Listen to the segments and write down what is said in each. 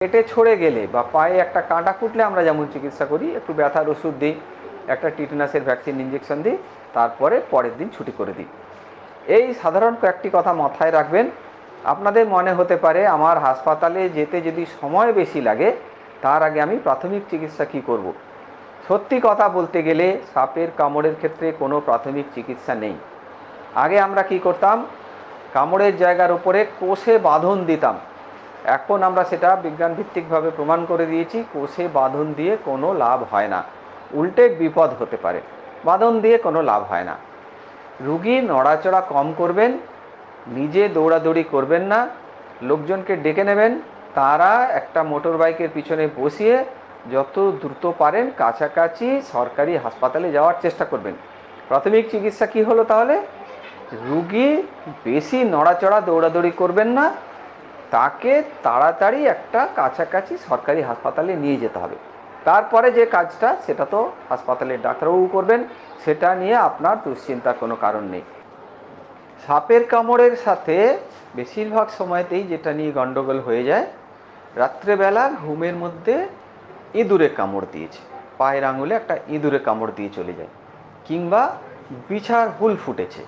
পেটে ছড়ে গেলে বা পায়ে একটা কাঁটা ফুটলে আমরা যেমন চিকিৎসা করি, একটু ব্যথার ওষুধ দিই, একটা টিটেনাসের ভ্যাকসিন ইঞ্জেকশন দিই, তারপরে পরের দিন ছুটি করে দিই। এই সাধারণ কয়েকটি কথা মাথায় রাখবেন। আপনাদের মনে হতে পারে আমার হাসপাতালে যেতে যদি সময় বেশি লাগে, তার আগে আমি প্রাথমিক চিকিৎসা কী করব। সত্যি কথা বলতে গেলে সাপের কামড়ের ক্ষেত্রে কোনো প্রাথমিক চিকিৎসা নেই। আগে আমরা কি করতাম, কামড়ের জায়গার উপরে কোষে বাঁধন দিতাম। এখন আমরা সেটা বিজ্ঞানভিত্তিকভাবে প্রমাণ করে দিয়েছি, কোষে বাঁধন দিয়ে কোনো লাভ হয় না, উল্টে বিপদ হতে পারে। বাঁধন দিয়ে কোনো লাভ হয় না। রুগী নড়াচড়া কম করবেন, নিজে দৌড়াদৌড়ি করবেন না, লোকজনকে ডেকে নেবেন, তারা একটা মোটর বাইকের পিছনে বসিয়ে যত দ্রুত পারেন কাছাকাছি সরকারি হাসপাতালে যাওয়ার চেষ্টা করবেন। প্রাথমিক চিকিৎসা কি হলো তাহলে? রুগী বেশি নড়াচড়া দৌড়াদৌড়ি করবেন না, তাকে তাড়াতাড়ি একটা কাছাকাছি সরকারি হাসপাতালে নিয়ে যেতে হবে। তারপরে যে কাজটা সেটা তো হাসপাতালের ডাক্তারবাবু করবেন, সেটা নিয়ে আপনার দুশ্চিন্তার কোনো কারণ নেই। সাপের কামড়ের সাথে বেশিরভাগ সময়তেই যেটা নিয়ে গণ্ডগোল হয়ে যায়, রাত্রেবেলা ঘুমের মধ্যে ইঁদুরে কামড় দিয়েছে, পায়ের আঙুলে একটা ইঁদুরে কামড় দিয়ে চলে যায়, কিংবা বিছার হুল ফুটেছে।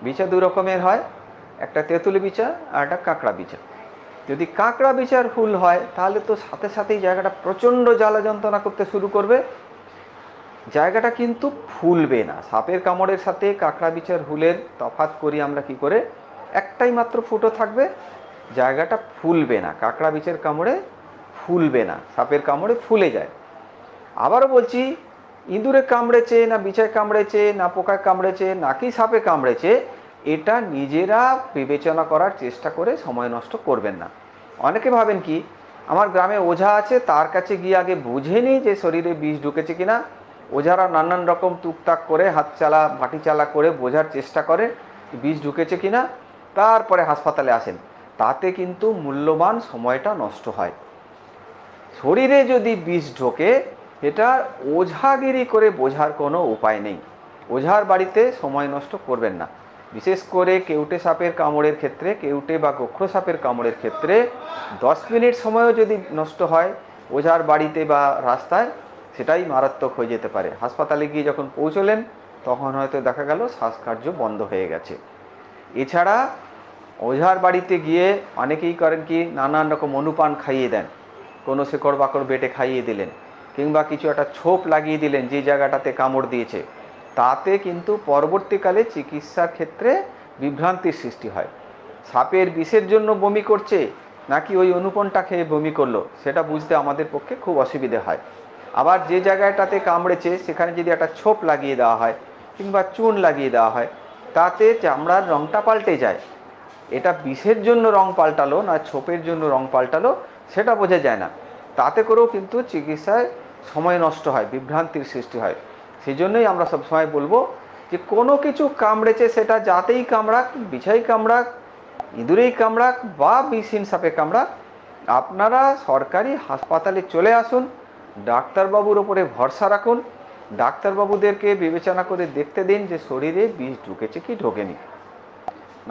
বিছা দু রকমের হয়, একটা তেঁতুল বিছা আর একটা কাঁকড়া বিছা। যদি কাঁকড়া বিচার হুল হয় তাহলে তো সাথে সাথেই জায়গাটা প্রচণ্ড জ্বালা যন্ত্রণা করতে শুরু করবে, জায়গাটা কিন্তু ফুলবে না। সাপের কামড়ের সাথে কাঁকড়া বিচার হুলের তফাৎ করি আমরা কি করে, একটাই মাত্র ফুটো থাকবে, জায়গাটা ফুলবে না। কাঁকড়া বিচার কামড়ে ফুলবে না, সাপের কামড়ে ফুলে যায়। আবারও বলছি, ইঁদুরে কামড়েছে না বিছায় কামড়েছে না পোকায় কামড়েছে নাকি সাপে কামড়েছে, এটা নিজেরা বিবেচনা করার চেষ্টা করে সময় নষ্ট করবেন না। অনেকে ভাবেন কি, আমার গ্রামে ওঝা আছে, তার কাছে গিয়ে আগে বুঝে নিই যে শরীরে বিষ ঢুকেছে কিনা। ওঝারা নানান রকম টুকটাক করে হাত চালা বাটি চালা করে বোঝার চেষ্টা করে বিষ ঢুকেছে কিনা, তারপরে হাসপাতালে আসেন। তাতে কিন্তু মূল্যবান সময়টা নষ্ট হয়। শরীরে যদি বিষ ঢোকে, এটা ওঝাগিরি করে বোঝার কোনো উপায় নেই। ওঝার বাড়িতে সময় নষ্ট করবেন না। বিশেষ করে কেউটে সাপের কামড়ের ক্ষেত্রে, কেউটে বা গোখরো সাপের কামড়ের ক্ষেত্রে 10 মিনিট সময়ও যদি নষ্ট হয় ওঝার বাড়িতে বা রাস্তায়, সেটাই মারাত্মক হয়ে যেতে পারে। হাসপাতালে গিয়ে যখন পৌঁছলেন তখন হয়তো দেখা গেল শ্বাসকার্য বন্ধ হয়ে গেছে। এছাড়া ওঝার বাড়িতে গিয়ে অনেকেই করেন কি, নানান রকম অনুপান খাইয়ে দেন, কোনো শেকড় বাকড় বেটে খাইয়ে দিলেন, কিংবা কিছু একটা ছোপ লাগিয়ে দিলেন যে জায়গাটাতে কামড় দিয়েছে। তাতে কিন্তু পরবর্তীকালে চিকিৎসার ক্ষেত্রে বিভ্রান্তির সৃষ্টি হয়। সাপের বিষের জন্য বমি করছে নাকি ওই অনুপনটা খেয়ে বমি করলো, সেটা বুঝতে আমাদের পক্ষে খুব অসুবিধে হয়। আবার যে জায়গাটাতে কামড়েছে সেখানে যদি একটা ছোপ লাগিয়ে দেওয়া হয় কিংবা চুন লাগিয়ে দেওয়া হয়, তাতে চামড়ার রঙটা পাল্টে যায়। এটা বিষের জন্য রং পাল্টালো না ছোপের জন্য রং পাল্টালো সেটা বোঝা যায় না। তাতে করেও কিন্তু চিকিৎসায় সময় নষ্ট হয়, বিভ্রান্তির সৃষ্টি হয়। সেই জন্যই আমরা সবসময় বলবো যে কোনো কিছু কামড়েছে, সেটা যাতেই কামড়াক, বিছাই কামড়াক, ইঁদুরেই কামড়াক বা বিষহীন সাপে কামড়াক, আপনারা সরকারি হাসপাতালে চলে আসুন, ডাক্তারবাবুর ওপরে ভরসা রাখুন। ডাক্তারবাবুদেরকে বিবেচনা করে দেখতে দিন যে শরীরে বিষ ঢুকেছে কি ঢোকেনি।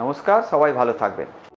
নমস্কার, সবাই ভালো থাকবেন।